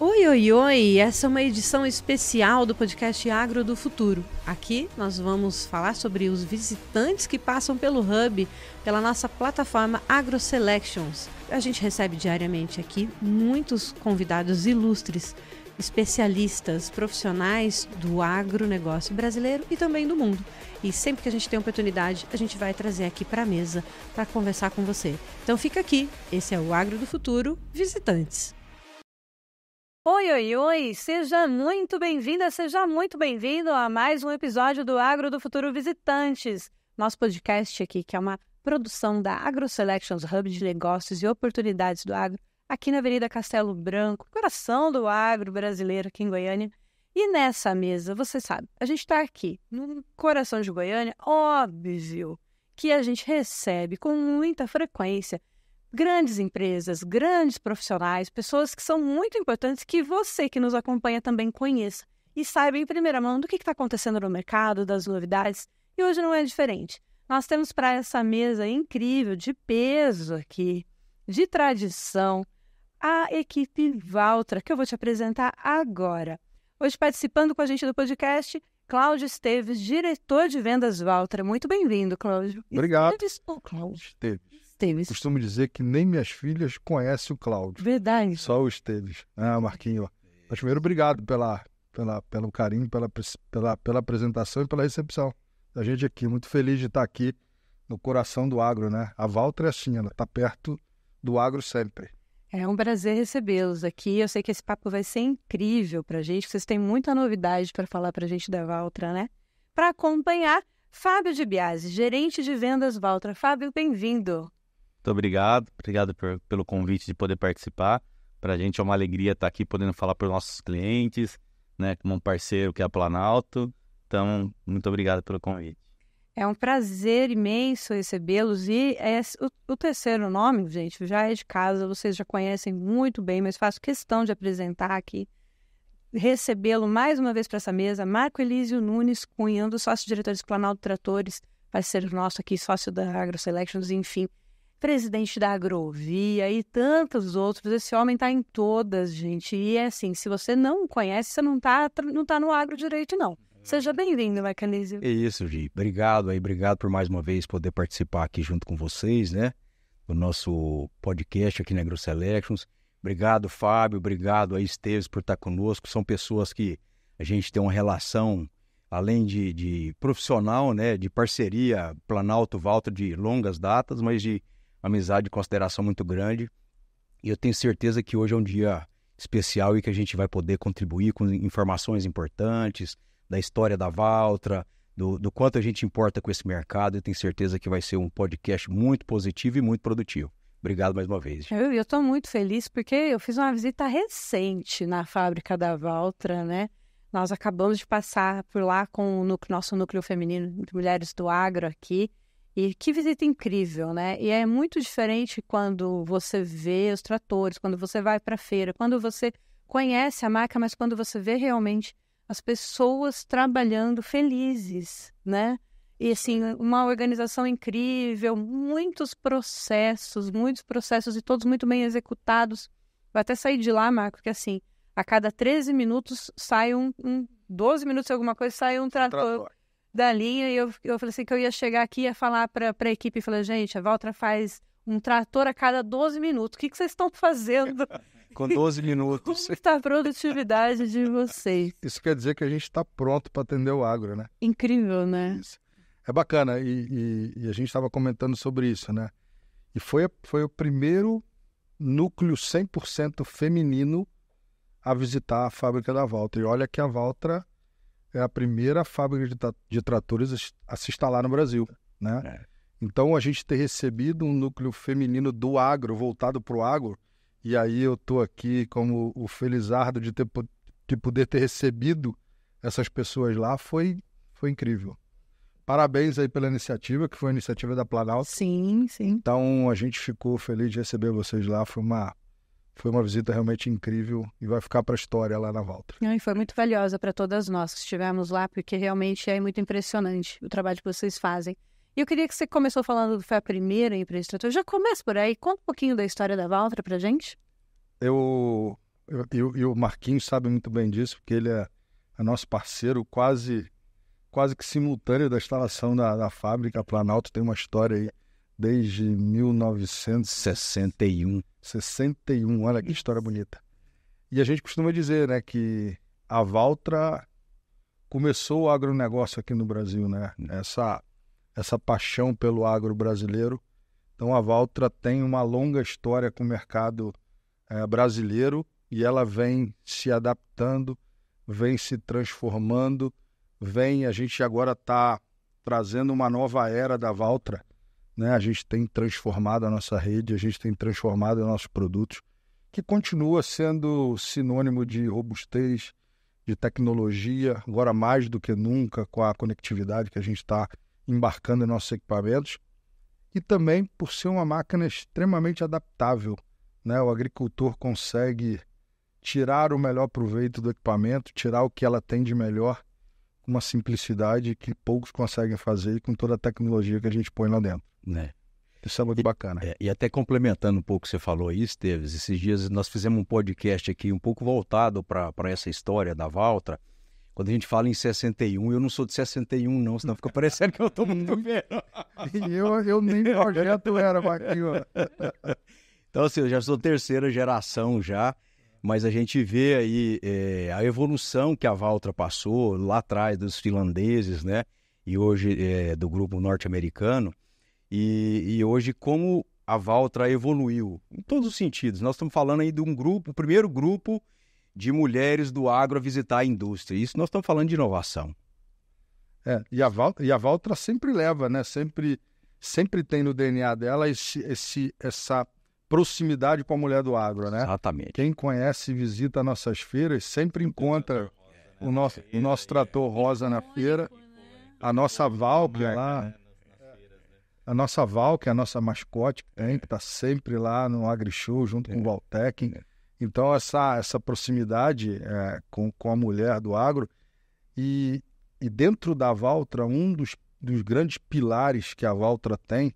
Oi, oi, oi! Essa é uma edição especial do podcast Agro do Futuro. Aqui nós vamos falar sobre os visitantes que passam pelo Hub, pela nossa plataforma AgroSelections. A gente recebe diariamente aqui muitos convidados ilustres, especialistas, profissionais do agronegócio brasileiro e também do mundo. E sempre que a gente tem oportunidade, a gente vai trazer aqui para a mesa para conversar com você. Então fica aqui, esse é o Agro do Futuro Visitantes. Oi, oi, oi! Seja muito bem-vinda, seja muito bem-vindo a mais um episódio do Agro do Futuro Visitantes. Nosso podcast aqui, que é uma produção da AgroSelections, Hub de Negócios e Oportunidades do Agro, aqui na Avenida Castelo Branco, coração do agro brasileiro aqui em Goiânia. E nessa mesa, você sabe, a gente está aqui no coração de Goiânia, óbvio que a gente recebe com muita frequência grandes empresas, grandes profissionais, pessoas que são muito importantes que você que nos acompanha também conheça e saiba em primeira mão do que está acontecendo no mercado, das novidades. E hoje não é diferente. Nós temos para essa mesa incrível, de peso aqui, de tradição, a equipe Valtra, que eu vou te apresentar agora. Hoje participando com a gente do podcast, Cláudio Esteves, diretor de vendas Valtra. Muito bem-vindo, Cláudio. Obrigado. Esteves ou Cláudio? Esteves. Esteves. Costumo dizer que nem minhas filhas conhecem o Cláudio. Verdade. Só o Esteves. Marquinho. Mas primeiro, obrigado pelo carinho, pela apresentação e pela recepção da gente aqui. Muito feliz de estar aqui no coração do agro, né? A Valtra é assim, ela está perto do agro sempre. É um prazer recebê-los aqui. Eu sei que esse papo vai ser incrível para a gente, que vocês têm muita novidade para falar para a gente da Valtra, né? Para acompanhar, Fábio de Biasi, gerente de vendas Valtra. Fábio, bem-vindo. Muito obrigado pelo convite de poder participar. Para a gente é uma alegria estar aqui podendo falar para os nossos clientes, né, como um parceiro que é a Planalto. Então, muito obrigado pelo convite. É um prazer imenso recebê-los e o terceiro nome, gente, já é de casa, vocês já conhecem muito bem, mas faço questão de apresentar aqui, recebê-lo mais uma vez para essa mesa, Marco Elísio Nunes Cunha, um dos sócios-diretores do Planalto Tratores, parceiro nosso aqui, sócio da AgroSelections, enfim, presidente da Agrovia e tantos outros. Esse homem está em todas, gente, e é assim, se você não conhece, você não tá no agro direito, não. Seja bem-vindo, Marco Elísio. É isso, Gi. Obrigado por mais uma vez poder participar aqui junto com vocês, né? Do nosso podcast aqui na AgroSelections. Obrigado, Fábio. Obrigado aí, Esteves, por estar conosco. São pessoas que a gente tem uma relação, além de profissional, né? De parceria, Planalto, Valtra, de longas datas, mas de amizade e consideração muito grande. E eu tenho certeza que hoje é um dia especial e que a gente vai poder contribuir com informações importantes da história da Valtra, do quanto a gente importa com esse mercado. Eu tenho certeza que vai ser um podcast muito positivo e muito produtivo. Obrigado mais uma vez. Eu estou muito feliz porque eu fiz uma visita recente na fábrica da Valtra, né? Nós acabamos de passar por lá com o nosso núcleo feminino de mulheres do agro aqui. E que visita incrível, né? E é muito diferente quando você vê os tratores, quando você vai para a feira, quando você conhece a marca, mas quando você vê realmente as pessoas trabalhando felizes, né? E assim, uma organização incrível, muitos processos e todos muito bem executados. Vai até sair de lá, Marco, porque assim, a cada 13 minutos sai 12 minutos alguma coisa, sai um trator da linha. E eu falei assim, que eu ia chegar aqui e ia falar para a equipe, e falei, gente, a Valtra faz um trator a cada 12 minutos. O que vocês estão fazendo? Com 12 minutos. Como está a produtividade de vocês? Isso quer dizer que a gente está pronto para atender o agro, né? Incrível, né? Isso. É bacana, e a gente estava comentando sobre isso, né? E foi o primeiro núcleo 100% feminino a visitar a fábrica da Valtra. E olha que a Valtra é a primeira fábrica de tratores a se instalar no Brasil, né? É. Então, a gente ter recebido um núcleo feminino do agro, voltado para o agro, e aí eu estou aqui como o felizardo de poder ter recebido essas pessoas lá, foi incrível. Parabéns aí pela iniciativa, que foi a iniciativa da Planalto. Sim, sim. Então, a gente ficou feliz de receber vocês lá. Foi uma visita realmente incrível e vai ficar para a história lá na Valtra. E foi muito valiosa para todas nós que estivemos lá, porque realmente é muito impressionante o trabalho que vocês fazem. E eu queria que você começou falando que foi a primeira empresa de trator. Já começa por aí. Conta um pouquinho da história da Valtra pra gente. Eu E o Marquinhos sabe muito bem disso, porque ele é nosso parceiro quase que simultâneo da instalação da fábrica. A Planalto tem uma história aí desde 1961. Olha que história bonita. E a gente costuma dizer, né, que a Valtra começou o agronegócio aqui no Brasil, né? Essa paixão pelo agro brasileiro. Então a Valtra tem uma longa história com o mercado brasileiro e ela vem se adaptando, vem se transformando, a gente agora está trazendo uma nova era da Valtra, né? A gente tem transformado a nossa rede, a gente tem transformado os nossos produtos, que continua sendo sinônimo de robustez, de tecnologia, agora mais do que nunca com a conectividade que a gente está embarcando em nossos equipamentos, e também por ser uma máquina extremamente adaptável, né? O agricultor consegue tirar o melhor proveito do equipamento, tirar o que ela tem de melhor, com uma simplicidade que poucos conseguem fazer e com toda a tecnologia que a gente põe lá dentro. Né? Isso é muito bacana. E até complementando um pouco o que você falou aí, Esteves, esses dias nós fizemos um podcast aqui um pouco voltado para essa história da Valtra. Quando a gente fala em 61, eu não sou de 61 não, senão fica parecendo que eu estou muito velho. eu nem projeto era, Marquinhos. Então, assim, eu já sou terceira geração já, mas a gente vê aí a evolução que a Valtra passou lá atrás dos finlandeses, né? E hoje do grupo norte-americano. E hoje como a Valtra evoluiu em todos os sentidos. Nós estamos falando aí de um grupo, o primeiro grupo de mulheres do agro a visitar a indústria. Isso nós estamos falando de inovação. E a Valtra sempre leva, né? Sempre tem no DNA dela essa proximidade com a mulher do agro, né? Exatamente. Quem conhece e visita nossas feiras sempre encontra o nosso trator rosa na feira, a nossa Valk lá, a nossa Valk, a nossa mascote, que está sempre lá no AgriShow junto com o Valtec. Então essa proximidade com a mulher do agro e dentro da Valtra, um dos grandes pilares que a Valtra tem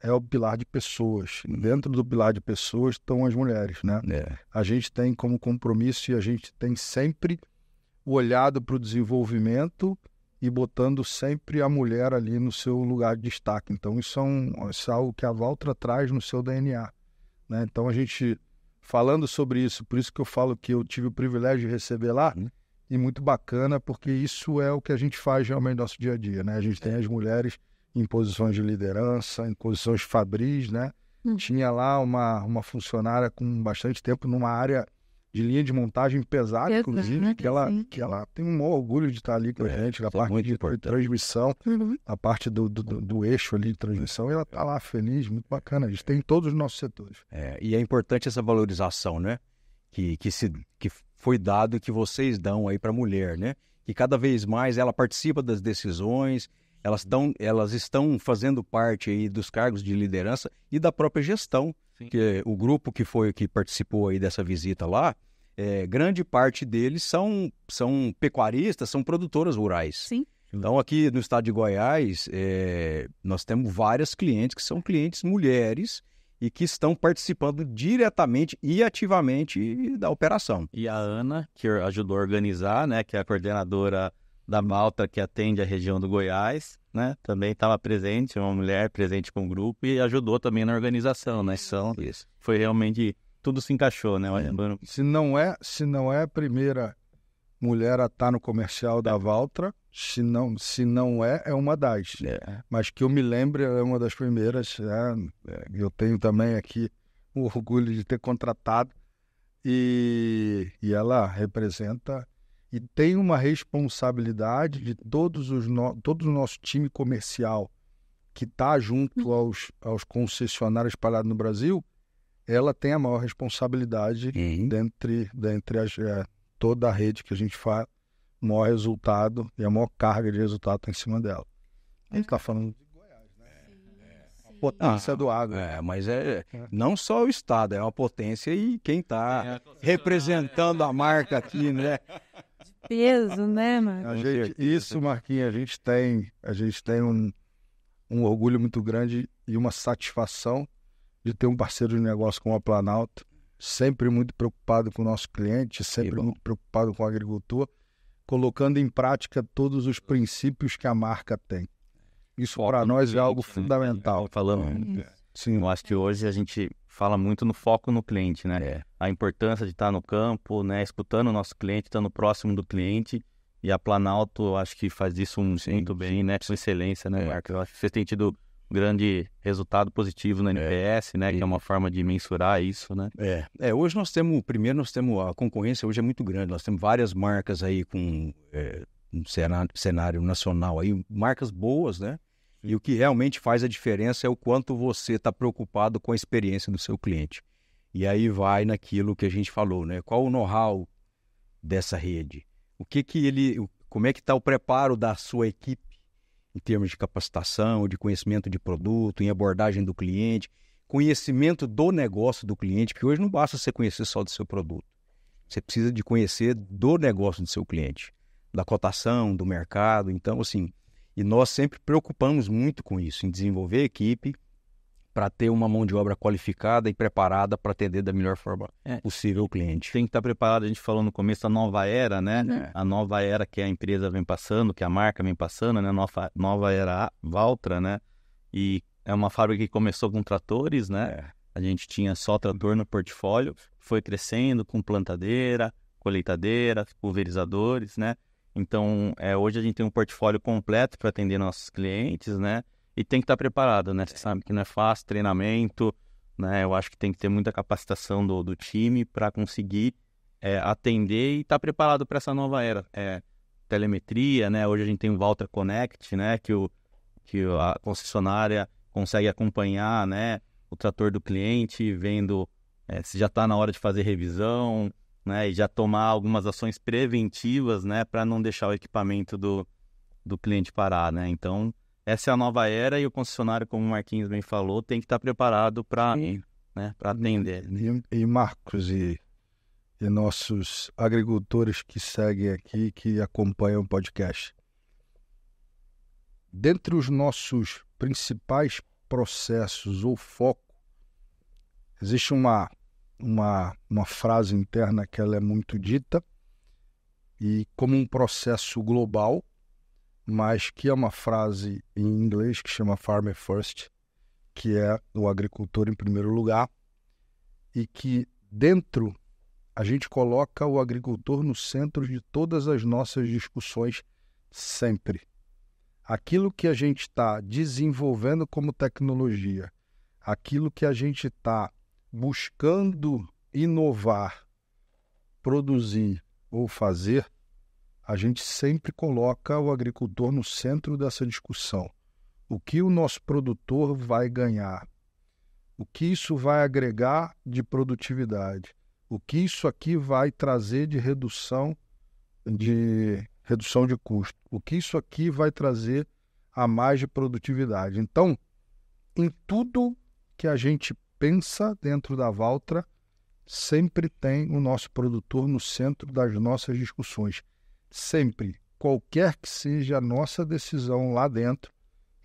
é o pilar de pessoas. Dentro do pilar de pessoas estão as mulheres, né? A gente tem como compromisso e a gente tem sempre olhado para o desenvolvimento e botando sempre a mulher ali no seu lugar de destaque. Então isso é algo que a Valtra traz no seu DNA, né? Então a gente, falando sobre isso, por isso que eu falo que eu tive o privilégio de receber lá, e muito bacana, porque isso é o que a gente faz realmente no nosso dia a dia, né? A gente tem as mulheres em posições de liderança, em posições fabris, né? Tinha lá uma funcionária com bastante tempo numa área de linha de montagem pesada, inclusive, que ela tem um maior orgulho de estar ali com a gente, na parte de transmissão, a parte do eixo ali de transmissão, e ela está lá feliz, muito bacana. A gente tem em todos os nossos setores. E é importante essa valorização, né? Que foi dado, que vocês dão aí para a mulher, né? Que cada vez mais ela participa das decisões, elas estão fazendo parte aí dos cargos de liderança e da própria gestão. Sim. Que o grupo que participou aí dessa visita lá, grande parte deles são pecuaristas, são produtoras rurais. Sim. Então aqui no estado de Goiás, nós temos várias clientes que são clientes mulheres e que estão participando diretamente e ativamente da operação. E a Ana, que ajudou a organizar, né, que é a coordenadora da Valtra, que atende a região do Goiás, né, também estava presente, uma mulher presente com o grupo e ajudou também na organização, né? Então, foi realmente, tudo se encaixou, né? Se não é a primeira mulher a estar no comercial da Valtra, se não é uma das. Mas que eu me lembre, é uma das primeiras. Eu tenho também aqui o orgulho de ter contratado e ela representa e tem uma responsabilidade de todo o nosso time comercial que está junto aos concessionários espalhados no Brasil. Ela tem a maior responsabilidade dentre toda a rede que a gente faz, o maior resultado e a maior carga de resultado está em cima dela. A gente está falando de Goiás, né? A potência do agro. Mas não só o estado, é uma potência e quem está representando a marca aqui, né? Peso, né, Marquinhos? Isso, Marquinhos, a gente tem um orgulho muito grande e uma satisfação de ter um parceiro de negócio como a Planalto, sempre muito preocupado com o nosso cliente, sempre muito preocupado com o agricultor, colocando em prática todos os princípios que a marca tem. Isso para nós é algo fundamental. Sim. Eu acho que hoje a gente fala muito no foco no cliente, né? A importância de estar no campo, né? Escutando o nosso cliente, estando próximo do cliente. E a Planalto, eu acho que faz isso muito bem, né? Com excelência, né, Marcos? Eu acho que vocês têm tido grande resultado positivo no NPS, né? Que é uma forma de mensurar isso, né? Hoje nós temos a concorrência hoje é muito grande. Nós temos várias marcas aí com um cenário nacional aí, marcas boas, né? E o que realmente faz a diferença é o quanto você está preocupado com a experiência do seu cliente. E aí vai naquilo que a gente falou, né? Qual o know-how dessa rede? Como é que está o preparo da sua equipe em termos de capacitação, de conhecimento de produto, em abordagem do cliente, conhecimento do negócio do cliente, que hoje não basta você conhecer só do seu produto. Você precisa de conhecer do negócio do seu cliente, da cotação, do mercado. Então, assim, e nós sempre preocupamos muito com isso, em desenvolver a equipe para ter uma mão de obra qualificada e preparada para atender da melhor forma possível o cliente. Tem que estar preparado, a gente falou no começo, da nova era, né? A nova era que a empresa vem passando, que a marca vem passando, né? Nova era Valtra, né? E é uma fábrica que começou com tratores, né? A gente tinha só trator no portfólio, foi crescendo com plantadeira, colheitadeira, pulverizadores, né? Então, hoje a gente tem um portfólio completo para atender nossos clientes, né? E tem que estar preparado, né? Você sabe que não é fácil, treinamento, né? Eu acho que tem que ter muita capacitação do time para conseguir atender e estar preparado para essa nova era. Telemetria, né? Hoje a gente tem o Valtra Connect, né? Que a concessionária consegue acompanhar, né? O trator do cliente, vendo se já está na hora de fazer revisão, né? E já tomar algumas ações preventivas, né? Para não deixar o equipamento do cliente parar, né? Então, essa é a nova era e o concessionário, como o Marquinhos bem falou, tem que estar preparado para atender. E Marcos e nossos agricultores que seguem aqui, que acompanham o podcast. Dentre os nossos principais processos ou foco, existe uma frase interna que ela é muito dita e como um processo global, mas que é uma frase em inglês que chama Farmer First, que é o agricultor em primeiro lugar, e que dentro a gente coloca o agricultor no centro de todas as nossas discussões sempre. Aquilo que a gente está desenvolvendo como tecnologia, aquilo que a gente está buscando inovar, produzir ou fazer, a gente sempre coloca o agricultor no centro dessa discussão. O que o nosso produtor vai ganhar? O que isso vai agregar de produtividade? O que isso aqui vai trazer de redução de custo? O que isso aqui vai trazer a mais de produtividade? Então, em tudo que a gente pensa dentro da Valtra, sempre tem o nosso produtor no centro das nossas discussões. Sempre, qualquer que seja a nossa decisão lá dentro,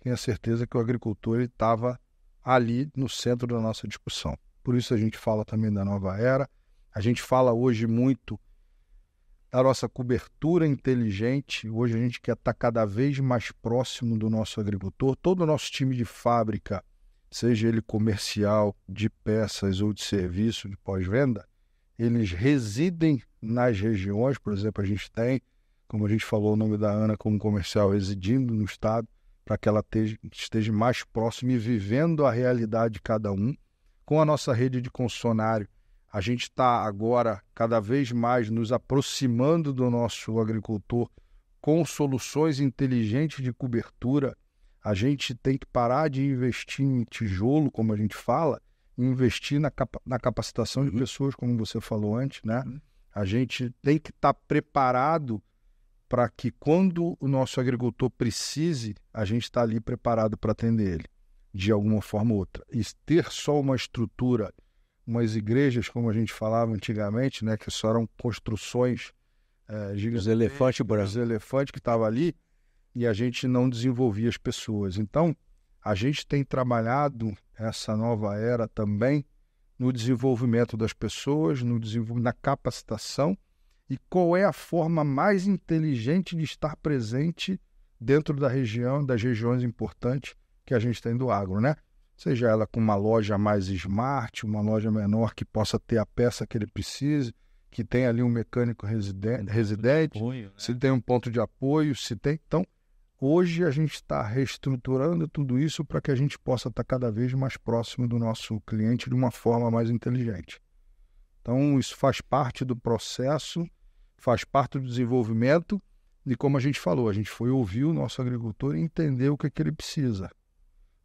tenha certeza que o agricultor estava ali no centro da nossa discussão. Por isso a gente fala também da nova era, a gente fala hoje muito da nossa cobertura inteligente, hoje a gente quer estar cada vez mais próximo do nosso agricultor, todo o nosso time de fábrica, seja ele comercial, de peças ou de serviço, de pós-venda, eles residem nas regiões, por exemplo, a gente tem, como a gente falou o nome da Ana como comercial, residindo no estado, para que ela esteja mais próxima e vivendo a realidade de cada um. Com a nossa rede de concessionário, a gente está agora cada vez mais nos aproximando do nosso agricultor com soluções inteligentes de cobertura. A gente tem que parar de investir em tijolo, como a gente fala, e investir na capacitação de pessoas, como você falou antes, né? A gente tem que estar preparado para que quando o nosso agricultor precise, a gente está ali preparado para atender ele, de alguma forma ou outra. E ter só uma estrutura, umas igrejas, como a gente falava antigamente, né, que só eram construções os elefantes que estavam ali, e a gente não desenvolvia as pessoas. Então, a gente tem trabalhado essa nova era também no desenvolvimento das pessoas, na capacitação, e qual é a forma mais inteligente de estar presente dentro da região, das regiões importantes que a gente tem do agro, né? Seja ela com uma loja mais smart, uma loja menor que possa ter a peça que ele precise, que tem ali um mecânico residente, Apoio, né? se tem um ponto de apoio, se tem... Então, hoje a gente está reestruturando tudo isso para que a gente possa estar cada vez mais próximo do nosso cliente de uma forma mais inteligente. Então, isso faz parte do processo, faz parte do desenvolvimento, e como a gente falou, a gente foi ouvir o nosso agricultor e entender o que ele precisa.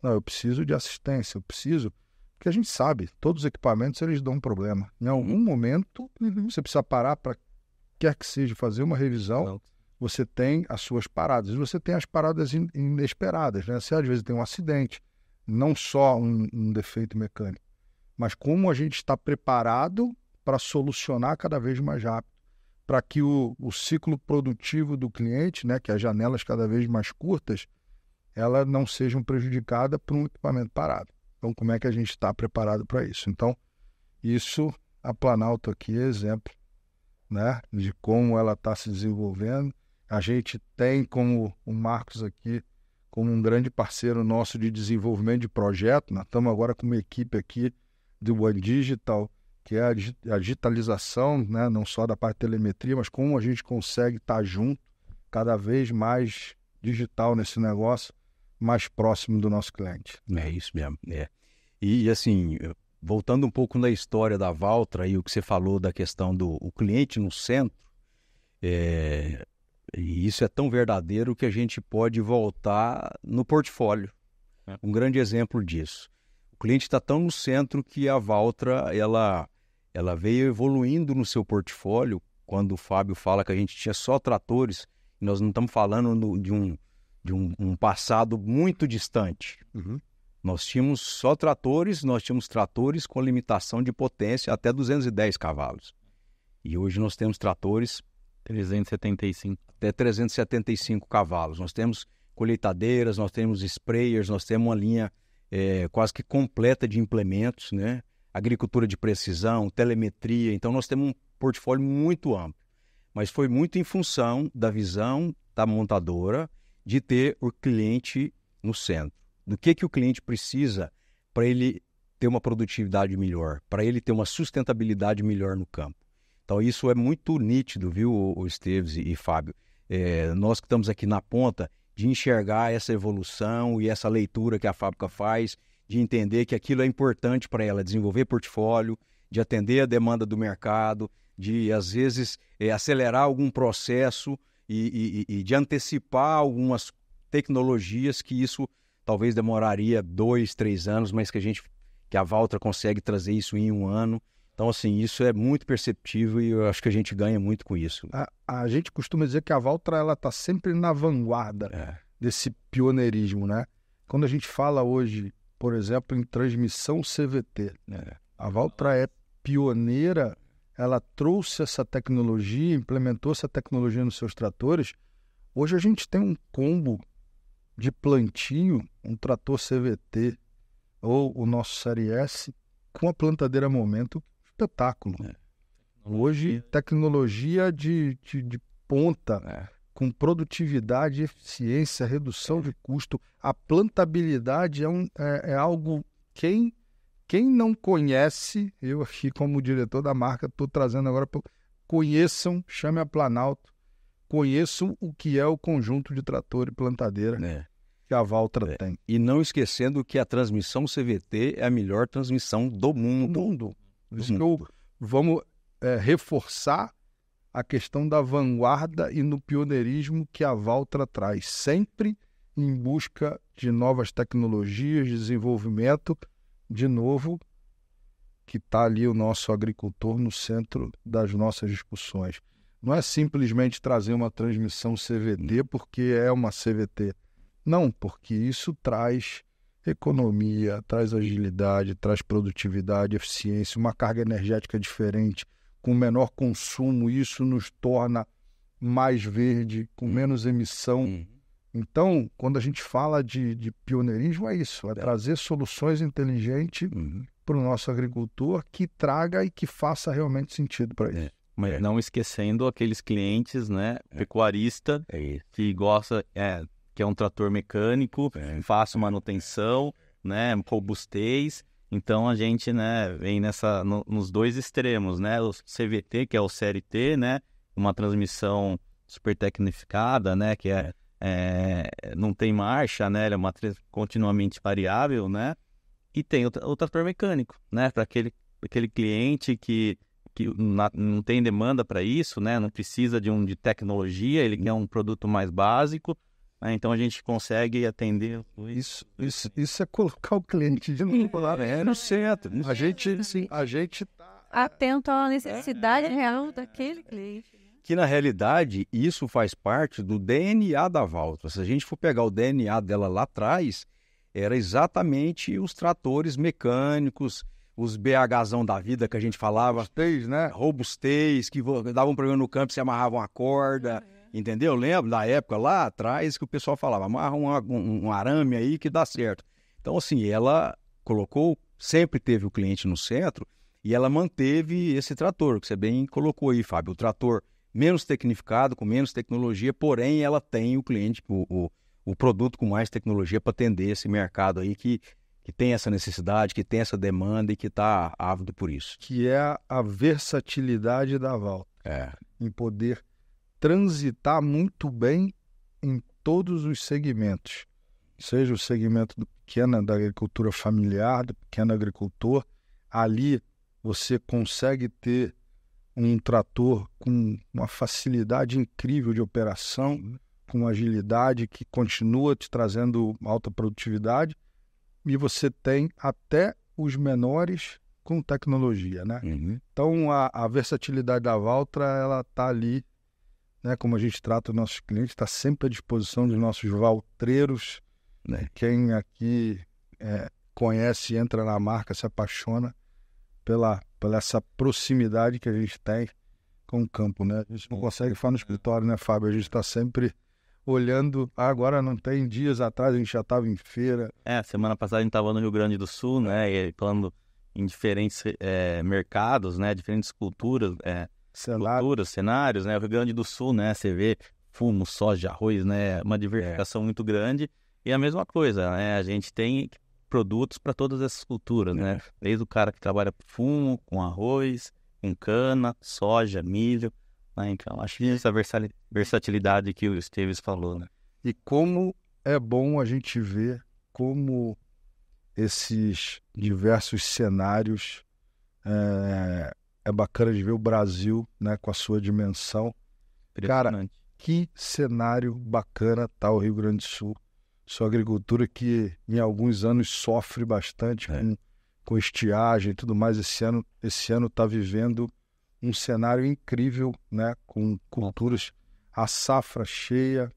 Não, eu preciso de assistência, eu preciso... Porque a gente sabe, todos os equipamentos eles dão um problema. Em algum momento, você precisa parar para, quer que seja, fazer uma revisão, você tem as suas paradas. E você tem as paradas inesperadas, né? Você às vezes tem um acidente, não só um defeito mecânico, mas como a gente está preparado para solucionar cada vez mais rápido, para que o ciclo produtivo do cliente, né, que as janelas cada vez mais curtas, elas não sejam prejudicadas por um equipamento parado. Então, como é que a gente está preparado para isso? Então, isso, a Planalto aqui é exemplo, né, de como ela está se desenvolvendo. A gente tem como o Marcos aqui, como um grande parceiro nosso de desenvolvimento de projeto. Nós estamos agora com uma equipe aqui do One Digital, que é a digitalização, né, não só da parte de telemetria, mas como a gente consegue estar junto, cada vez mais digital nesse negócio, mais próximo do nosso cliente. É isso mesmo. E assim, voltando um pouco na história da Valtra e o que você falou da questão do cliente no centro, e isso é tão verdadeiro que a gente pode voltar no portfólio. Um grande exemplo disso. O cliente está tão no centro que a Valtra, ela veio evoluindo no seu portfólio. Quando o Fábio fala que a gente tinha só tratores, nós não estamos falando de um passado muito distante. Nós tínhamos só tratores, nós tínhamos tratores com limitação de potência até 210 cavalos. E hoje nós temos tratores 375. até 375 cavalos. Nós temos colheitadeiras, nós temos sprayers, nós temos uma linha quase que completa de implementos, né? Agricultura de precisão, telemetria. Então nós temos um portfólio muito amplo. Mas foi muito em função da visão da montadora de ter o cliente no centro. Do que o cliente precisa para ele ter uma produtividade melhor, para ele ter uma sustentabilidade melhor no campo. Então isso é muito nítido, viu, o Esteves e Fábio? Nós que estamos aqui na ponta, de enxergar essa evolução e essa leitura que a fábrica faz, de entender que aquilo é importante para ela, desenvolver portfólio, de atender a demanda do mercado, de, às vezes, acelerar algum processo e de antecipar algumas tecnologias que isso talvez demoraria 2, 3 anos, mas que a Valtra consegue trazer isso em 1 ano. Então, assim, isso é muito perceptível e eu acho que a gente ganha muito com isso. A gente costuma dizer que a Valtra está sempre na vanguarda desse pioneirismo, né? Quando a gente fala hoje, por exemplo, em transmissão CVT, a Valtra é pioneira, ela trouxe essa tecnologia, implementou essa tecnologia nos seus tratores. Hoje a gente tem um combo de plantio, um trator CVT ou o nosso Série S com a plantadeira Momento, espetáculo. Hoje, tecnologia de ponta, com produtividade, eficiência, redução de custo. A plantabilidade é algo... Quem não conhece, eu aqui como diretor da marca, estou trazendo agora, conheçam, chame a Planalto, conheçam o que é o conjunto de trator e plantadeira que a Valtra tem. E não esquecendo que a transmissão CVT é a melhor transmissão do mundo. Por isso que vamos reforçar a questão da vanguarda e no pioneirismo que a Valtra traz, sempre em busca de novas tecnologias, de desenvolvimento, de novo, que está ali o nosso agricultor no centro das nossas discussões. Não é simplesmente trazer uma transmissão CVT porque é uma CVT. Não, porque isso traz economia, traz agilidade, traz produtividade, eficiência, uma carga energética diferente, com menor consumo, isso nos torna mais verde, com menos emissão. Então, quando a gente fala de pioneirismo, é isso, é trazer soluções inteligentes para o nosso agricultor que traga e que faça realmente sentido para ele. Mas não esquecendo aqueles clientes, né, pecuarista, que gosta, que é um trator mecânico, fácil manutenção, né, robustez. Então a gente, né, vem nos dois extremos, né, o CVT, que é o Série T, né, uma transmissão super tecnificada, né, que não tem marcha, né, ela é uma continuamente variável, né, e tem o trator mecânico, né, para aquele cliente que não tem demanda para isso, né, não precisa de tecnologia, ele quer um produto mais básico, né, então a gente consegue atender isso é colocar o cliente de novo lá no centro. A gente tá atento à necessidade real daquele cliente. Que, na realidade, isso faz parte do DNA da Valtra. Se a gente for pegar o DNA dela lá atrás, era exatamente os tratores mecânicos, os BHzão da vida que a gente falava. Robustez, né? Robustez, que davam um problema no campo, se amarravam a corda, entendeu? Eu lembro da época lá atrás que o pessoal falava, amarra um arame aí que dá certo. Então, assim, ela sempre teve o cliente no centro e ela manteve esse trator, que você bem colocou aí, Fábio, o trator menos tecnificado, com menos tecnologia, porém ela tem o cliente, o produto com mais tecnologia para atender esse mercado aí que tem essa necessidade, que tem essa demanda e que está ávido por isso. Que é a versatilidade da Valtra. Em poder transitar muito bem em todos os segmentos. Seja o segmento da agricultura familiar, do pequeno agricultor. Ali você consegue ter um trator com uma facilidade incrível de operação, com agilidade que continua te trazendo alta produtividade, e você tem até os menores com tecnologia, né? Então a versatilidade da Valtra, ela está ali, né? Como a gente trata os nossos clientes, está sempre à disposição dos nossos valtreiros, né? Quem aqui conhece, entra na marca, se apaixona pela essa proximidade que a gente tem com o campo, né? A gente não consegue falar no escritório, né, Fábio? A gente está sempre olhando. Agora não tem, dias atrás a gente já estava em feira. Semana passada a gente estava no Rio Grande do Sul, né? E falando em diferentes mercados, né? Diferentes culturas, cenários, né? O Rio Grande do Sul, né? Você vê fumo, soja, arroz, né? Uma diversificação muito grande. E a mesma coisa, né? A gente tem produtos para todas essas culturas, né? Desde o cara que trabalha com fumo, com arroz, com cana, soja, milho, né? Então, acho que essa versatilidade que o Esteves falou, né? E como é bom a gente ver como esses diversos cenários é bacana de ver o Brasil, né, com a sua dimensão. Cara, que cenário bacana tá o Rio Grande do Sul. Sua agricultura que em alguns anos sofre bastante com estiagem e tudo mais. Esse ano está vivendo um cenário incrível, né? Com culturas, a safra cheia,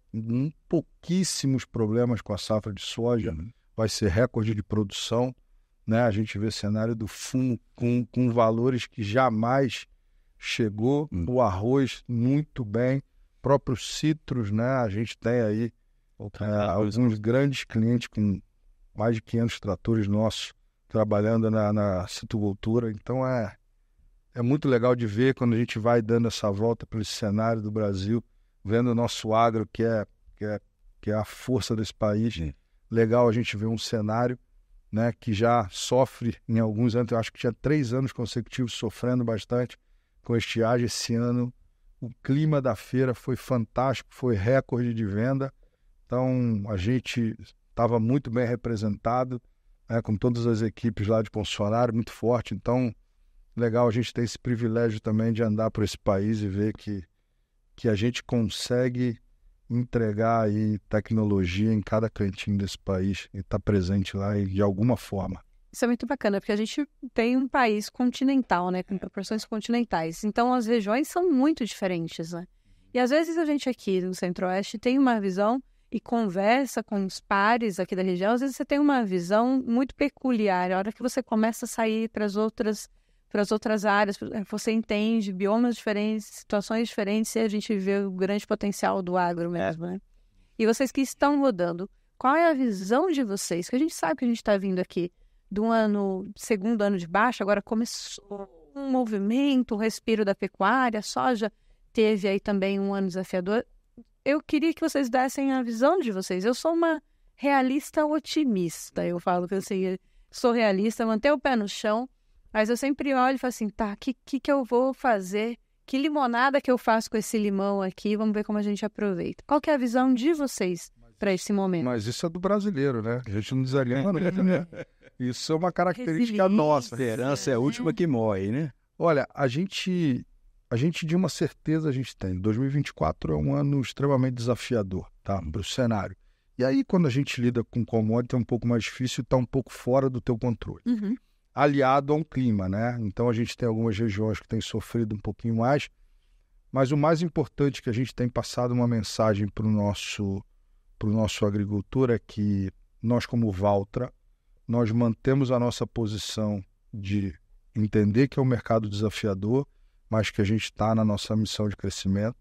pouquíssimos problemas com a safra de soja. Vai ser recorde de produção, né? A gente vê cenário do fumo com valores que jamais chegou. O arroz muito bem, próprios citros, né? A gente tem aí alguns grandes clientes com mais de 500 tratores nossos trabalhando na citocultura. Então é muito legal de ver quando a gente vai dando essa volta pelo cenário do Brasil, vendo o nosso agro, que é a força desse país. Legal a gente ver um cenário, né, que já sofre em alguns anos. Eu acho que tinha 3 anos consecutivos sofrendo bastante com estiagem. Esse ano o clima da feira foi fantástico, foi recorde de venda. Então, a gente estava muito bem representado, né, com todas as equipes lá de concessionário, muito forte. Então, legal a gente ter esse privilégio também de andar por esse país e ver que a gente consegue entregar aí tecnologia em cada cantinho desse país e estar presente lá de alguma forma. Isso é muito bacana, porque a gente tem um país continental, né, com proporções continentais. Então, as regiões são muito diferentes, né? E, às vezes, a gente aqui no Centro-Oeste tem uma visão e conversa com os pares aqui da região, às vezes você tem uma visão muito peculiar. A hora que você começa a sair para as outras áreas, você entende biomas diferentes, situações diferentes, e a gente vê o grande potencial do agro mesmo, né? E vocês que estão rodando, qual é a visão de vocês? Que a gente sabe que a gente está vindo aqui segundo ano de baixa, agora começou um movimento, um respiro da pecuária, a soja teve aí também um ano desafiador. Eu queria que vocês dessem a visão de vocês. Eu sou uma realista otimista, eu falo que assim, sou realista, manter o pé no chão, mas eu sempre olho e falo assim, tá, o que eu vou fazer? Que limonada que eu faço com esse limão aqui? Vamos ver como a gente aproveita. Qual que é a visão de vocês para esse momento? Mas isso é do brasileiro, né? A gente não desanima, não. Isso é uma característica nossa. A esperança é a última que morre, né? Olha, a gente de uma certeza a gente tem. 2024 é um ano extremamente desafiador, tá? Para o cenário. E aí, quando a gente lida com commodity, é um pouco mais difícil e está um pouco fora do teu controle. Uhum. Aliado a um clima, né? Então, a gente tem algumas regiões que têm sofrido um pouquinho mais, mas o mais importante que a gente tem passado uma mensagem para o nosso agricultor é que nós, como Valtra, nós mantemos a nossa posição de entender que é um mercado desafiador, mas que a gente está na nossa missão de crescimento.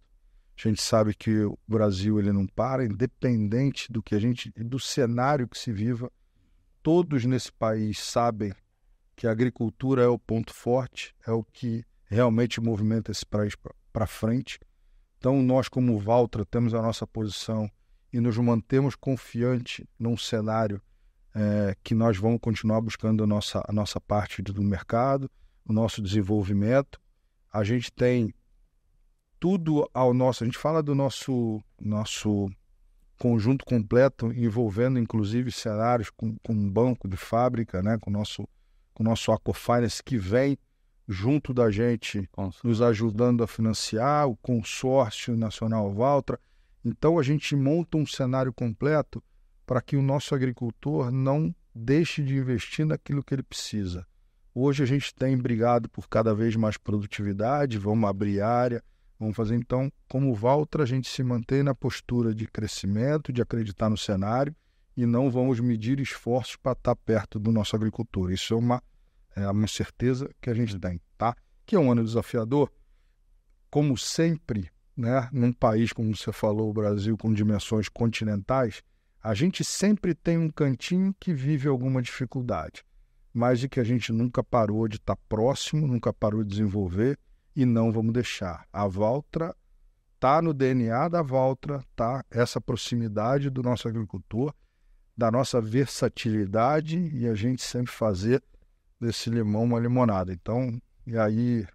A gente sabe que o Brasil ele não para, independente do cenário que se viva. Todos nesse país sabem que a agricultura é o ponto forte, é o que realmente movimenta esse país para frente. Então, nós, como Valtra, temos a nossa posição e nos mantemos confiantes num cenário que nós vamos continuar buscando a nossa parte do mercado, o nosso desenvolvimento. A gente tem tudo ao nosso... A gente fala do nosso conjunto completo, envolvendo inclusive cenários com um banco de fábrica, né, com o nosso Aquafinance, que vem junto da gente, nos ajudando a financiar, o consórcio nacional Valtra. Então, a gente monta um cenário completo para que o nosso agricultor não deixe de investir naquilo que ele precisa. Hoje a gente tem brigado por cada vez mais produtividade, vamos abrir área, vamos fazer. Então, como Valtra, a gente se mantém na postura de crescimento, de acreditar no cenário e não vamos medir esforços para estar perto do nosso agricultor. Isso é uma certeza que a gente tem, tá? Que é um ano desafiador, como sempre, né? Num país, como você falou, o Brasil, com dimensões continentais, a gente sempre tem um cantinho que vive alguma dificuldade, mas de que a gente nunca parou de estar próximo, nunca parou de desenvolver e não vamos deixar. A Valtra está no DNA da Valtra, tá? Essa proximidade do nosso agricultor, da nossa versatilidade e a gente sempre fazer desse limão uma limonada. Então, e aí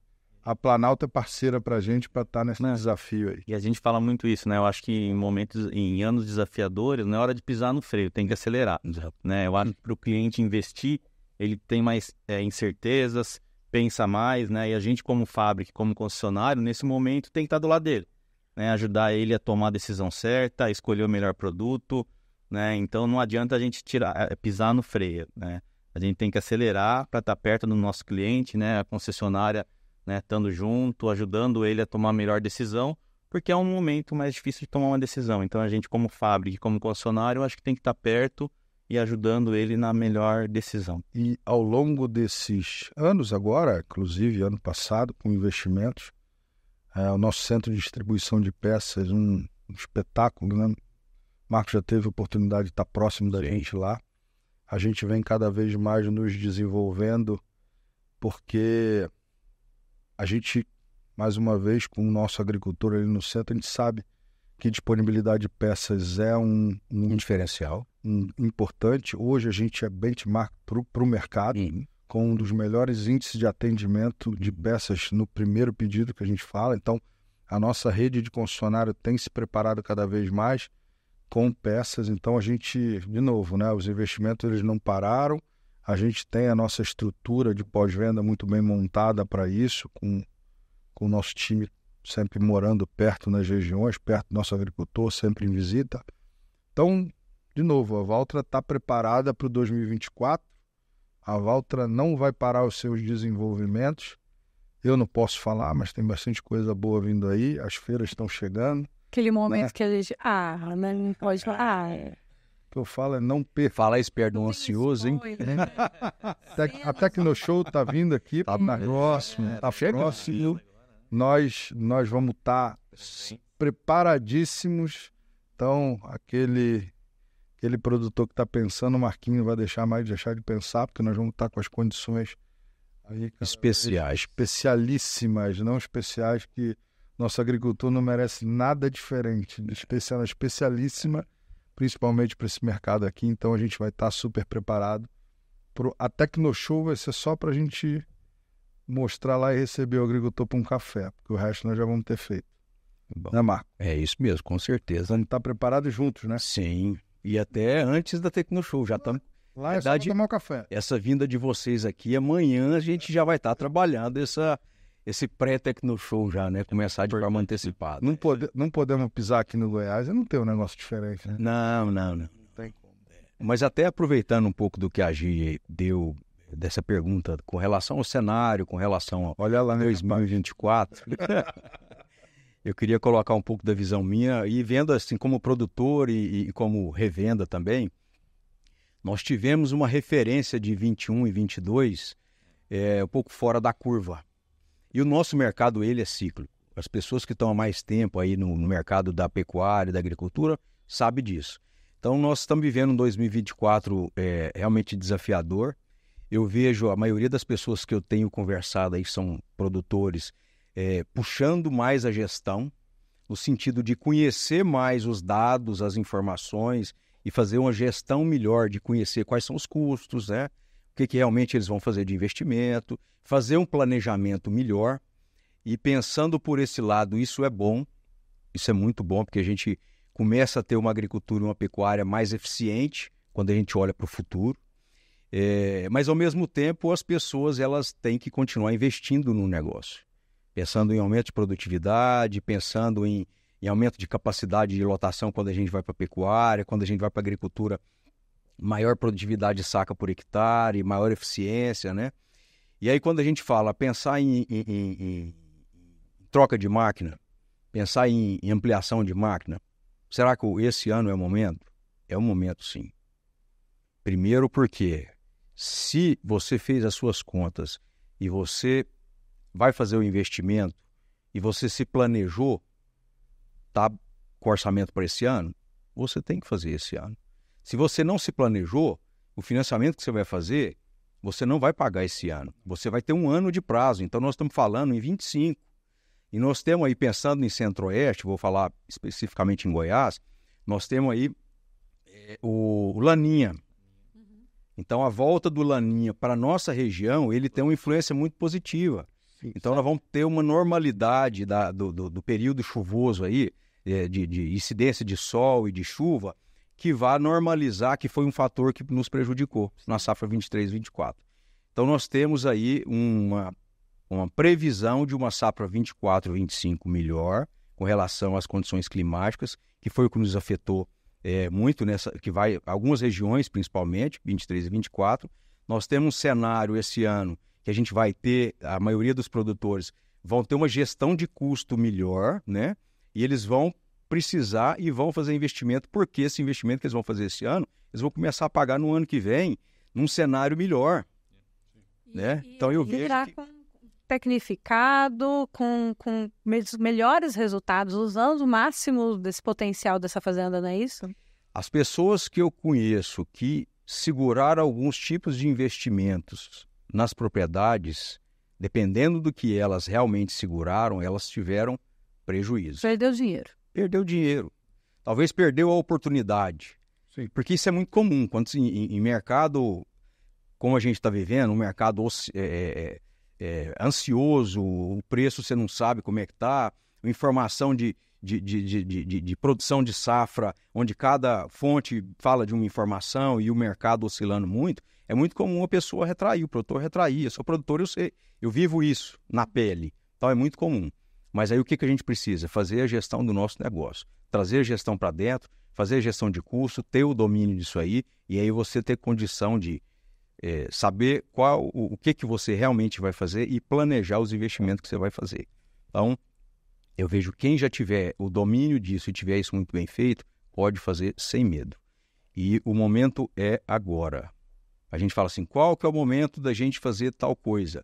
a Planalto é parceira para a gente para estar nesse desafio aí. E a gente fala muito isso, né? Eu acho que em anos desafiadores, não é hora de pisar no freio, tem que acelerar, né? Eu acho que para o cliente investir, ele tem mais incertezas, pensa mais, né? E a gente, como fábrica, como concessionário, nesse momento tem que estar do lado dele, né? Ajudar ele a tomar a decisão certa, a escolher o melhor produto, né? Então não adianta a gente pisar no freio, né? A gente tem que acelerar para estar perto do nosso cliente, né? A concessionária, né, estando junto, ajudando ele a tomar a melhor decisão, porque é um momento mais difícil de tomar uma decisão. Então a gente, como fábrica, como concessionário, eu acho que tem que estar perto e ajudando ele na melhor decisão. E ao longo desses anos agora, inclusive ano passado, com investimentos, o nosso centro de distribuição de peças, um espetáculo, né? O Marcos já teve a oportunidade de estar próximo da gente lá. A gente vem cada vez mais nos desenvolvendo, porque a gente, mais uma vez, com o nosso agricultor ali no centro, a gente sabe que disponibilidade de peças é um diferencial importante. Hoje a gente é benchmark para o mercado, com um dos melhores índices de atendimento de peças no primeiro pedido que a gente fala. Então, a nossa rede de concessionário tem se preparado cada vez mais com peças. Então, a gente, de novo, né, os investimentos eles não pararam. A gente tem a nossa estrutura de pós-venda muito bem montada para isso, com o nosso time sempre morando perto nas regiões, perto do nosso agricultor, sempre em visita. Então, de novo, a Valtra está preparada para o 2024. A Valtra não vai parar os seus desenvolvimentos. Eu não posso falar, mas tem bastante coisa boa vindo aí. As feiras estão chegando. Aquele momento que a gente... não pode falar. O que eu falo é não perca. Falar esperto do ansioso, hein? A Tecnoshow está vindo aqui. Tá próximo. Tá próximo. Nós vamos estar preparadíssimos. Então, aquele aquele produtor que está pensando, o Marquinhos não vai deixar de pensar, porque nós vamos estar com as condições aí, cara, especialíssimas, não especiais, que nosso agricultor não merece nada diferente, especialíssima, principalmente para esse mercado aqui. Então a gente vai estar super preparado. A Tecnoshow vai ser só para a gente mostrar lá e receber o agricultor para um café, porque o resto nós já vamos ter feito. Bom, né, Marco? é isso mesmo, com certeza. Vamos estar preparados juntos, né? Sim, e até antes da Tecnoshow, já estamos... Lá é só tomar um café. Essa vinda de vocês aqui, amanhã a gente já vai estar trabalhando esse pré-Tecnoshow já, né? Começar de forma antecipada. Não podemos pisar aqui no Goiás e não ter um negócio diferente, né? Não. Tem como. Mas até aproveitando um pouco do que a Gi deu dessa pergunta com relação ao cenário, com relação ao Olha lá, 2024, eu queria colocar um pouco da visão minha e vendo assim como produtor e como revenda também. Nós tivemos uma referência de 21 e 22 um pouco fora da curva. E o nosso mercado, ele é cíclico. As pessoas que estão há mais tempo aí no mercado da pecuária, da agricultura, sabem disso. Então, nós estamos vivendo um 2024 realmente desafiador. Eu vejo a maioria das pessoas que eu tenho conversado aí, são produtores, puxando mais a gestão, no sentido de conhecer mais os dados, as informações, e fazer uma gestão melhor de conhecer quais são os custos, né? O que realmente eles vão fazer de investimento, fazer um planejamento melhor. E pensando por esse lado, isso é bom, isso é muito bom, porque a gente começa a ter uma agricultura e uma pecuária mais eficiente quando a gente olha para o futuro. Mas, ao mesmo tempo, as pessoas elas têm que continuar investindo no negócio, pensando em aumento de produtividade, pensando em aumento de capacidade de lotação quando a gente vai para a pecuária, quando a gente vai para a agricultura, maior produtividade de saca por hectare, maior eficiência, né? E aí quando a gente fala, pensar em troca de máquina, pensar em ampliação de máquina, será que esse ano é o momento? É o momento, sim. Primeiro porque se você fez as suas contas e você vai fazer o investimento e você se planejou, tá com orçamento para esse ano, você tem que fazer esse ano. Se você não se planejou, o financiamento que você vai fazer, você não vai pagar esse ano. Você vai ter um ano de prazo. Então, nós estamos falando em 25. E nós temos aí, pensando em Centro-Oeste, vou falar especificamente em Goiás, nós temos aí o Laninha. Então, a volta do Laninha para a nossa região, ele tem uma influência muito positiva. Então, nós vamos ter uma normalidade do período chuvoso aí, de incidência de sol e de chuva, que vai normalizar, que foi um fator que nos prejudicou na safra 23-24. Então, nós temos aí uma previsão de uma safra 24-25 melhor, com relação às condições climáticas, que foi o que nos afetou muito, que vai algumas regiões, principalmente, 23 e 24. Nós temos um cenário esse ano que a gente vai ter, a maioria dos produtores vão ter uma gestão de custo melhor, né? E eles vão precisar e vão fazer investimento, porque esse investimento que eles vão fazer esse ano, eles vão começar a pagar no ano que vem, num cenário melhor, né? Então eu vejo que... tecnificado, com melhores resultados, usando o máximo desse potencial dessa fazenda, não é isso? As pessoas que eu conheço que seguraram alguns tipos de investimentos nas propriedades, dependendo do que elas realmente seguraram, elas tiveram prejuízo. Perdeu dinheiro. Talvez perdeu a oportunidade. Sim. Porque isso é muito comum. Quando em mercado, como a gente está vivendo, um mercado ansioso, o preço você não sabe como é que está, informação de produção de safra, onde cada fonte fala de uma informação e o mercado oscilando muito, é muito comum a pessoa retrair, o produtor retrair. Eu sou produtor, eu sei, eu vivo isso na pele. Então é muito comum. Mas aí o que a gente precisa? Fazer a gestão do nosso negócio, trazer a gestão para dentro, fazer a gestão de custo, ter o domínio disso aí, e aí você ter condição de saber o que você realmente vai fazer e planejar os investimentos que você vai fazer. Então, eu vejo quem já tiver o domínio disso e tiver isso muito bem feito, pode fazer sem medo. E o momento é agora. A gente fala assim, qual que é o momento da gente fazer tal coisa?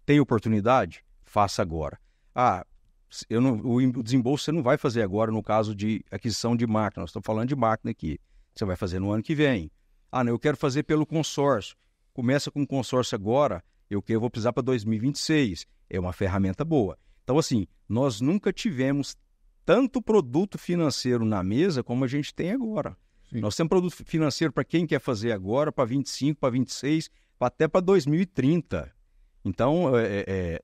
Tem oportunidade? Faça agora. O desembolso você não vai fazer agora no caso de aquisição de máquina. Nós estamos falando de máquina aqui. Você vai fazer no ano que vem. Ah, não, eu quero fazer pelo consórcio. Começa com o consórcio agora, eu vou precisar para 2026. É uma ferramenta boa. Então, assim, nós nunca tivemos tanto produto financeiro na mesa como a gente tem agora. Sim. Nós temos produto financeiro para quem quer fazer agora, para 25, para 26, até para 2030. Então,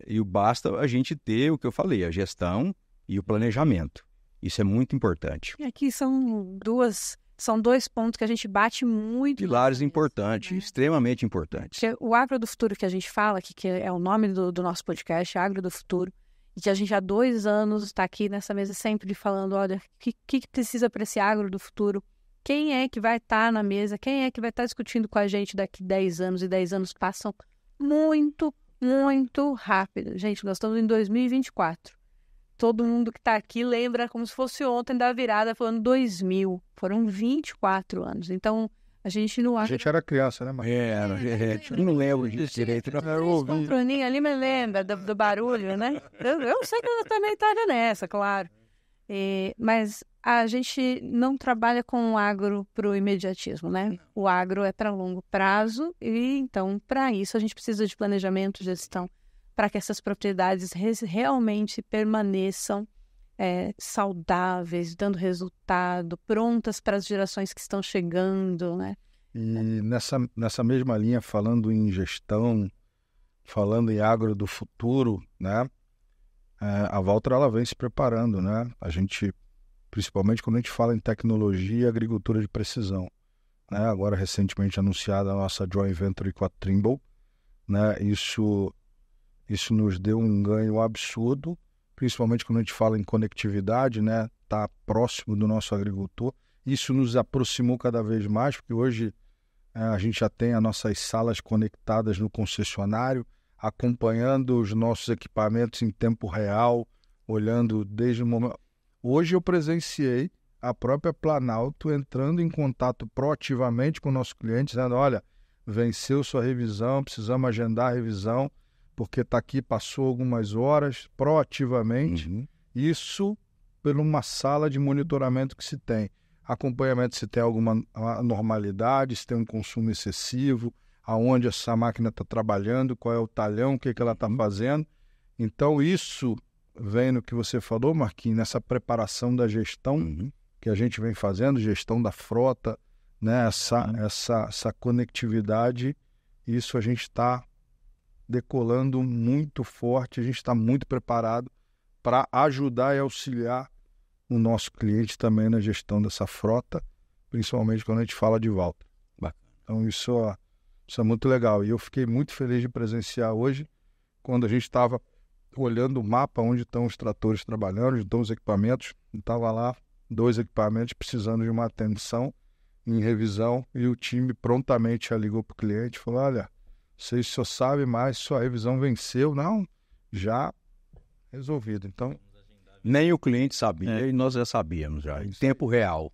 e basta a gente ter o que eu falei, a gestão e o planejamento. Isso é muito importante. E aqui são dois pontos que a gente bate muito. Pilares importantes, né? Extremamente importantes. Porque o Agro do Futuro que a gente fala, que é o nome do nosso podcast, Agro do Futuro, e que a gente há 2 anos está aqui nessa mesa sempre falando, olha, o que precisa para esse Agro do Futuro? Quem é que vai estar na mesa? Quem é que vai estar discutindo com a gente daqui 10 anos? E 10 anos passam muito, muito rápido. Gente, nós estamos em 2024. Todo mundo que está aqui lembra como se fosse ontem da virada, foi ano 2000. Foram 24 anos. Então, a gente não A acha... gente era criança, né, Marquinhos? Eu não lembro disso direito. O Bruninho ali me lembra do barulho, né? Eu sei que eu também estava nessa, claro. Mas a gente não trabalha com o agro para o imediatismo, né? O agro é para longo prazo e, então, para isso, a gente precisa de planejamento, gestão, para que essas propriedades realmente permaneçam saudáveis, dando resultado, prontas para as gerações que estão chegando, né? E nessa mesma linha, falando em gestão, falando em agro do futuro, né? A Valtra, ela vem se preparando, né? A gente, principalmente quando a gente fala em tecnologia e agricultura de precisão, né? Agora, recentemente anunciada a nossa joint venture com a Trimble, né? Isso nos deu um ganho absurdo, principalmente quando a gente fala em conectividade, né? Tá próximo do nosso agricultor. Isso nos aproximou cada vez mais, porque hoje a gente já tem as nossas salas conectadas no concessionário, acompanhando os nossos equipamentos em tempo real, olhando desde o momento... Hoje eu presenciei a própria Planalto entrando em contato proativamente com o nosso cliente, dizendo, olha, venceu sua revisão, precisamos agendar a revisão, porque está aqui, passou algumas horas, proativamente. Uhum. Isso por uma sala de monitoramento que se tem. Acompanhamento se tem alguma anormalidade, se tem um consumo excessivo, aonde essa máquina está trabalhando, qual é o talhão, o que ela está fazendo. Então, isso vem no que você falou, Marquinhos, nessa preparação da gestão que a gente vem fazendo, gestão da frota, né? Essa conectividade, isso a gente está decolando muito forte, a gente está muito preparado para ajudar e auxiliar o nosso cliente também na gestão dessa frota, principalmente quando a gente fala de volta. Então isso é muito legal. E eu fiquei muito feliz de presenciar hoje, quando a gente estava olhando o mapa onde estão os tratores trabalhando, onde estão os equipamentos, estava lá 2 equipamentos precisando de uma atenção em revisão, e o time prontamente já ligou para o cliente e falou, olha, vocês só sabem mais, sua revisão venceu. Não, já resolvido. Então, nem o cliente sabia e nós já sabíamos já, em tempo real.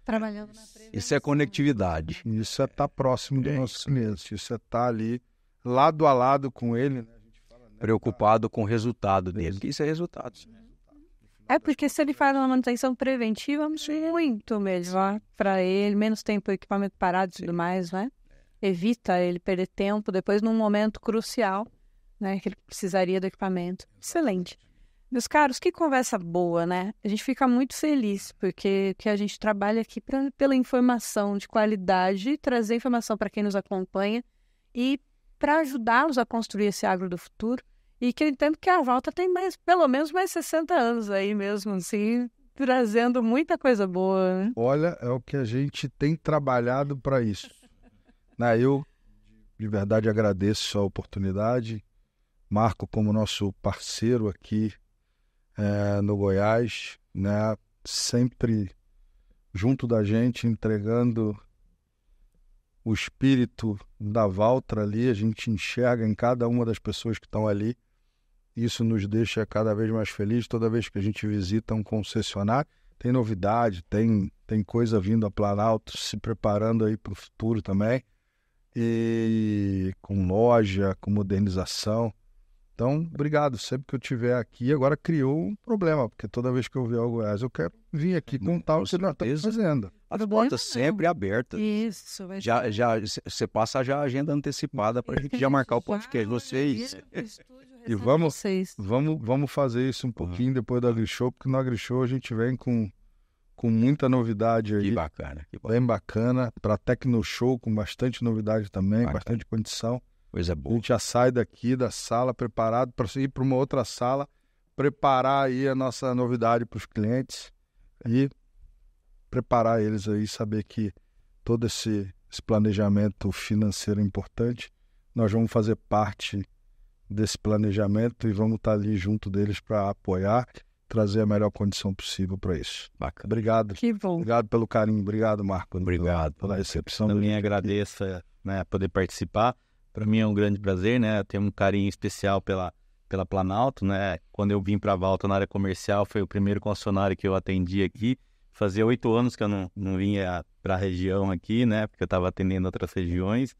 Trabalhando na Isso é conectividade. Isso é estar próximo dos nossos clientes, isso é estar ali lado a lado com ele, né? A gente fala, né? Preocupado com o resultado dele, que isso é resultado. É porque se ele faz uma manutenção preventiva, muito melhor para ele, menos tempo o equipamento parado e tudo mais, né? Evita ele perder tempo depois num momento crucial, né? Que ele precisaria do equipamento. Excelente. Meus caros, que conversa boa, né? A gente fica muito feliz, porque que a gente trabalha aqui pela informação de qualidade, trazer informação para quem nos acompanha e para ajudá-los a construir esse agro do futuro. E que eu entendo que a Valtra tem pelo menos mais 60 anos aí mesmo, assim, trazendo muita coisa boa, né? Olha, é o que a gente tem trabalhado para isso. Eu, de verdade, agradeço a oportunidade. Marco como nosso parceiro aqui no Goiás, né? Sempre junto da gente, entregando o espírito da Valtra ali. A gente enxerga em cada uma das pessoas que estão ali. Isso nos deixa cada vez mais felizes. Toda vez que a gente visita um concessionário, tem novidade, tem coisa vindo a Planalto, se preparando aí para o futuro também. E com loja, com modernização. Então, obrigado. Sempre que eu estiver aqui, agora criou um problema, porque toda vez que eu vier ao Goiás, eu quero vir aqui contar o que nós estamos fazendo. As portas sempre abertas. Isso. Você passa já a agenda antecipada para a gente já marcar o podcast. Vocês. E vamos fazer isso um pouquinho depois do AgriShow, porque no AgriShow a gente vem com muita novidade aí. Que bacana. Bem bacana. Para TecnoShow, com bastante novidade também, bastante condição. Coisa A boa. gente já sai daqui da sala preparado para ir para uma outra sala, preparar aí a nossa novidade para os clientes e preparar eles aí, saber que todo esse planejamento financeiro é importante. Nós vamos fazer parte desse planejamento e vamos estar ali junto deles para apoiar, trazer a melhor condição possível para isso. Bacana. Obrigado. Que bom. Obrigado pelo carinho. Obrigado, Marco. Obrigado. Pela recepção. Também agradeço, né, poder participar. Para mim é um grande prazer, né? Eu tenho um carinho especial pela Planalto, né? Quando eu vim para a Valtra na área comercial, foi o primeiro concessionário que eu atendi aqui. Fazia 8 anos que eu não vinha para a região aqui, né? Porque eu estava atendendo outras regiões.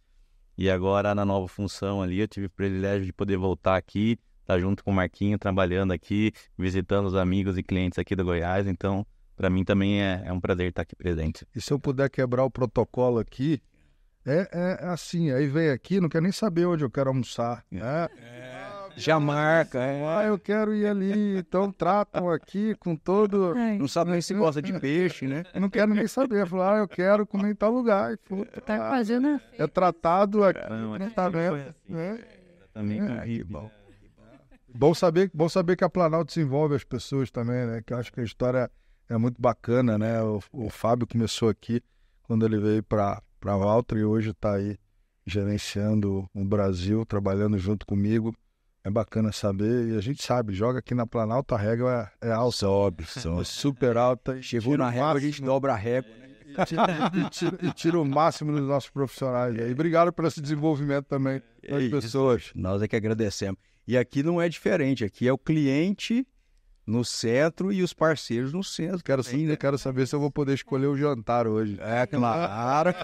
E agora, na nova função ali, eu tive o privilégio de poder voltar aqui, estar junto com o Marquinho, trabalhando aqui, visitando os amigos e clientes aqui do Goiás. Então, para mim também é um prazer estar aqui presente. E se eu puder quebrar o protocolo aqui, é assim, aí vem aqui, não quer nem saber onde eu quero almoçar. Já marca. Eu quero ir ali, então tratam aqui com todo... Não sabe nem se gosta de peixe, né? Eu não quero nem saber, falar, eu quero comer em tal lugar. E, puta, Tá fazendo. é tratado aqui, Caramba, não tá vendo? assim. Né? Também Que bom. Bom saber que a Planalto desenvolve as pessoas também, né? Que eu acho que a história é muito bacana, né? O Fábio começou aqui quando ele veio para a Valtra e hoje está aí gerenciando o Brasil, trabalhando junto comigo. É bacana saber, e a gente sabe, joga aqui na Planalto, a régua é alta. Sobe. É super alta. Chegou na régua, a gente dobra a régua, né? E tira o máximo dos nossos profissionais aí. Obrigado por esse desenvolvimento também das pessoas. Nós é que agradecemos. E aqui não é diferente, aqui é o cliente no centro e os parceiros no centro. Quero saber se eu vou poder escolher o jantar hoje. É claro.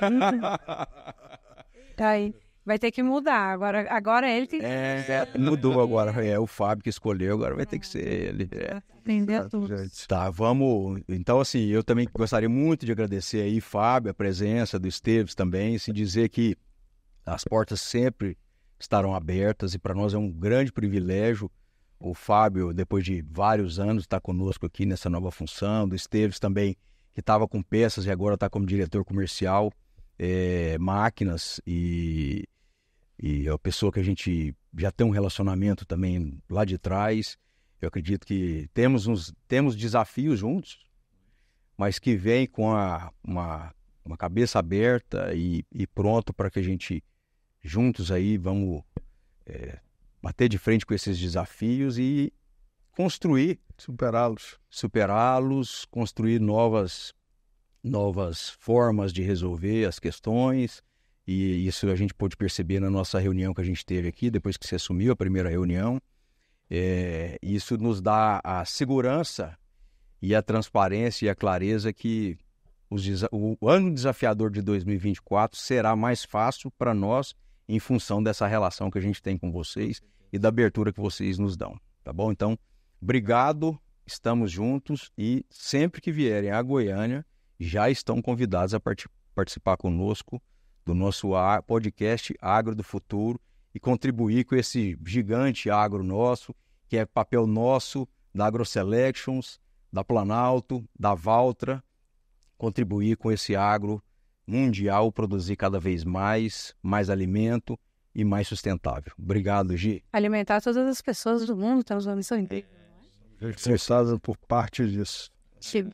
Tá aí. Vai ter que mudar. Agora ele tem que Mudou agora. É o Fábio que escolheu, agora vai ter que ser ele. entender tudo. Gente. Tá, vamos. Então, assim, eu também gostaria muito de agradecer aí, Fábio, a presença do Esteves também, se dizer que as portas sempre estarão abertas e para nós é um grande privilégio. O Fábio, depois de vários anos, está conosco aqui nessa nova função. Do Esteves também, que estava com peças e agora está como diretor comercial, máquinas e é uma pessoa que a gente já tem um relacionamento também lá de trás. Eu acredito que temos desafios juntos, mas que vem com uma cabeça aberta e pronto para que a gente, juntos aí, vamos bater de frente com esses desafios e construir, superá-los, construir novas formas de resolver as questões. E isso a gente pôde perceber na nossa reunião que a gente teve aqui, depois que você assumiu a primeira reunião. Isso nos dá a segurança e a transparência e a clareza que o ano desafiador de 2024 será mais fácil para nós em função dessa relação que a gente tem com vocês e da abertura que vocês nos dão, tá bom? Então, obrigado, estamos juntos e sempre que vierem a Goiânia, já estão convidados a participar conosco do nosso podcast Agro do Futuro e contribuir com esse gigante agro nosso, que é papel nosso da AgroSelections, da Planalto, da Valtra, contribuir com esse agro mundial, produzir cada vez mais alimento e mais sustentável. Obrigado, Gi. Alimentar todas as pessoas do mundo, temos uma missão inteira. Responsável por parte disso.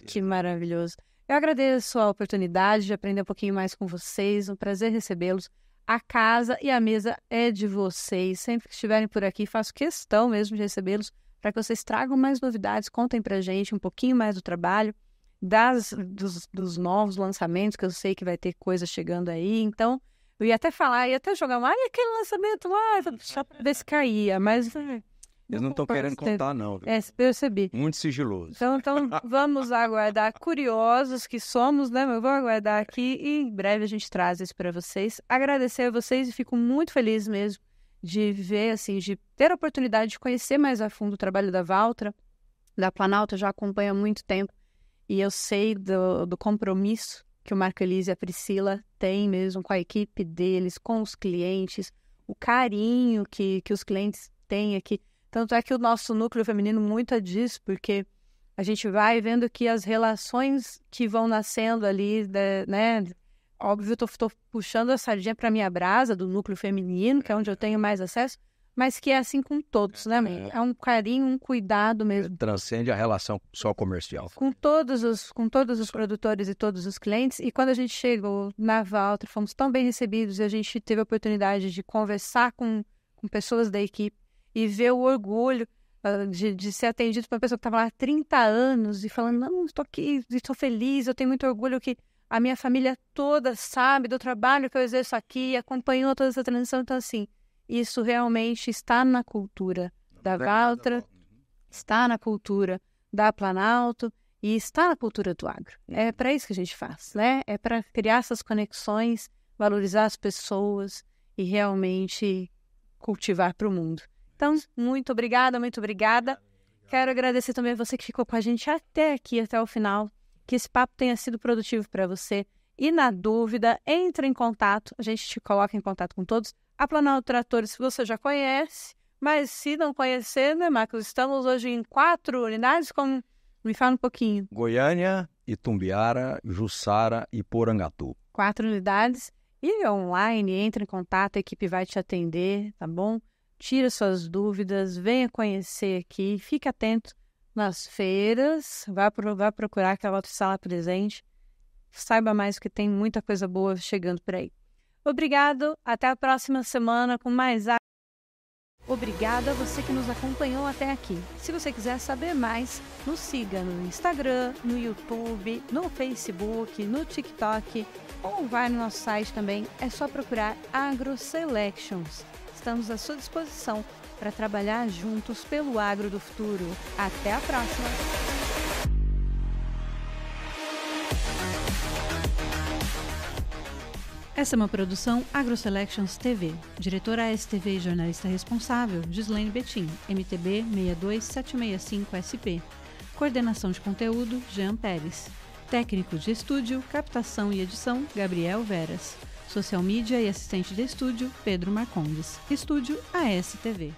Que maravilhoso. Eu agradeço a oportunidade de aprender um pouquinho mais com vocês, um prazer recebê-los. A casa e a mesa é de vocês. Sempre que estiverem por aqui, faço questão mesmo de recebê-los para que vocês tragam mais novidades, contem pra gente um pouquinho mais do trabalho, dos novos lançamentos, que eu sei que vai ter coisa chegando aí. Então, eu ia até jogar aquele lançamento lá, só para ver se caía, mas... Eles não estão querendo contar, não. Viu? Percebi. Muito sigiloso. Então vamos aguardar, curiosos que somos, né? Eu vou aguardar aqui e em breve a gente traz isso para vocês. Agradecer a vocês e fico muito feliz mesmo de ver, assim, de ter a oportunidade de conhecer mais a fundo o trabalho da Valtra, da Planalto. Eu já acompanho há muito tempo e eu sei do compromisso que o Marco Elise e a Priscila têm mesmo com a equipe deles, com os clientes, o carinho que os clientes têm aqui. Tanto é que o nosso núcleo feminino muito é disso, porque a gente vai vendo que as relações que vão nascendo ali, né? Óbvio, eu estou puxando a sardinha para a minha brasa do núcleo feminino, que é onde eu tenho mais acesso, mas que é assim com todos, né, mãe? É um carinho, um cuidado mesmo. Transcende a relação só comercial. Com todos os produtores e todos os clientes. E quando a gente chegou na Valtra, fomos tão bem recebidos e a gente teve a oportunidade de conversar com pessoas da equipe e ver o orgulho de ser atendido por uma pessoa que estava lá há 30 anos e falando, não, estou aqui, estou feliz, eu tenho muito orgulho que a minha família toda sabe do trabalho que eu exerço aqui, acompanhou toda essa transição. Então, assim, isso realmente está na cultura da Valtra, está na cultura da Planalto e está na cultura do agro. É para isso que a gente faz, né? É para criar essas conexões, valorizar as pessoas e realmente cultivar para o mundo. Então, muito obrigada, muito obrigada. Quero agradecer também a você que ficou com a gente até aqui, até o final. Que esse papo tenha sido produtivo para você. E na dúvida, entre em contato. A gente te coloca em contato com todos. A Planalto Tratores, se você já conhece. Mas se não conhecer, né, Marcos? Estamos hoje em 4 unidades. Como... Me fala um pouquinho. Goiânia, Itumbiara, Jussara e Porangatu. 4 unidades. E online, entre em contato, a equipe vai te atender, tá bom? Tira suas dúvidas, venha conhecer aqui, fique atento nas feiras, vá procurar aquela outra sala presente, saiba mais que tem muita coisa boa chegando por aí. Obrigado, até a próxima semana com mais agro. Obrigada a você que nos acompanhou até aqui. Se você quiser saber mais, nos siga no Instagram, no YouTube, no Facebook, no TikTok ou vai no nosso site também, é só procurar AgroSelections. Estamos à sua disposição para trabalhar juntos pelo agro do futuro. Até a próxima! Essa é uma produção AgroSelections TV. Diretora ASTV e jornalista responsável, Gislaine Betim, MTB 62765SP. Coordenação de conteúdo, Jean Pérez. Técnico de estúdio, captação e edição, Gabriel Veras. Social Media e assistente de estúdio, Pedro Marcondes. Estúdio ASTV.